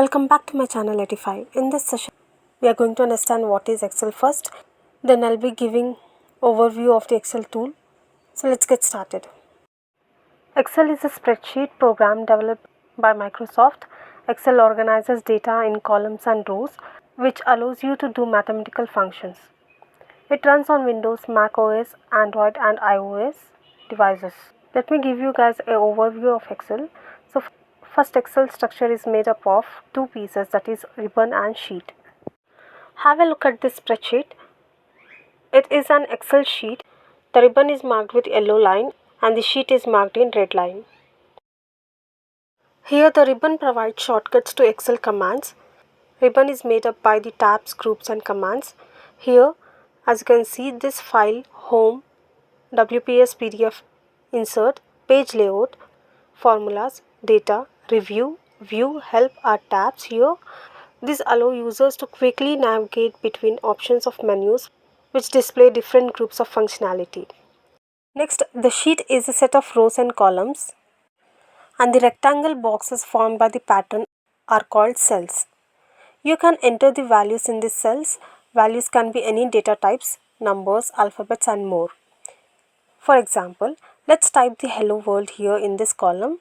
Welcome back to my channel Edify. In this session, we are going to understand what is Excel first. Then I'll be giving overview of the Excel tool. So let's get started. Excel is a spreadsheet program developed by Microsoft. Excel organizes data in columns and rows, which allows you to do mathematical functions. It runs on Windows, Mac OS, Android and iOS devices. Let me give you guys an overview of Excel. So first, Excel structure is made up of two pieces, that is ribbon and sheet. Have a look at this spreadsheet. It is an Excel sheet. The ribbon is marked with yellow line and the sheet is marked in red line. Here the ribbon provides shortcuts to Excel commands. Ribbon is made up by the tabs, groups and commands. Here, as you can see, this file, home, WPS PDF, insert, page layout, formulas, data, review, view, help are tabs here. These allow users to quickly navigate between options of menus which display different groups of functionality. Next, the sheet is a set of rows and columns, and the rectangle boxes formed by the pattern are called cells. You can enter the values in these cells. Values can be any data types, numbers, alphabets and more. For example, let's type the hello world here in this column.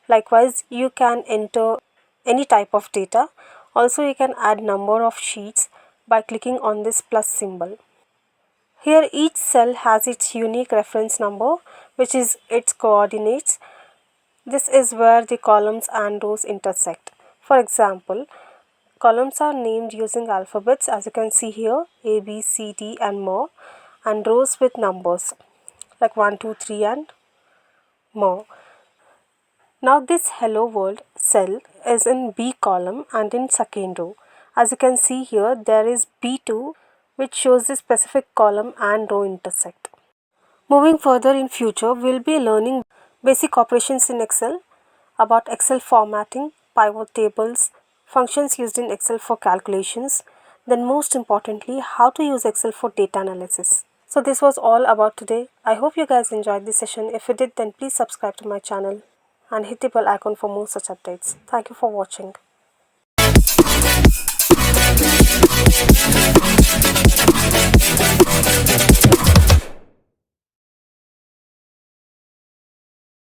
Likewise, you can enter any type of data. Also, you can add number of sheets by clicking on this plus symbol. Here each cell has its unique reference number, which is its coordinates. This is where the columns and rows intersect. For example, columns are named using alphabets, as you can see here, A, B, C, D and more, and rows with numbers like 1, 2, 3 and more. Now this hello world cell is in B column and in second row. As you can see here, there is B2 which shows the specific column and row intersect. Moving further in future, we will be learning basic operations in Excel, about Excel formatting, pivot tables, functions used in Excel for calculations, then most importantly, how to use Excel for data analysis. So this was all about today. I hope you guys enjoyed this session. If you did, then please subscribe to my channel and hit the bell icon for more such updates. Thank you for watching.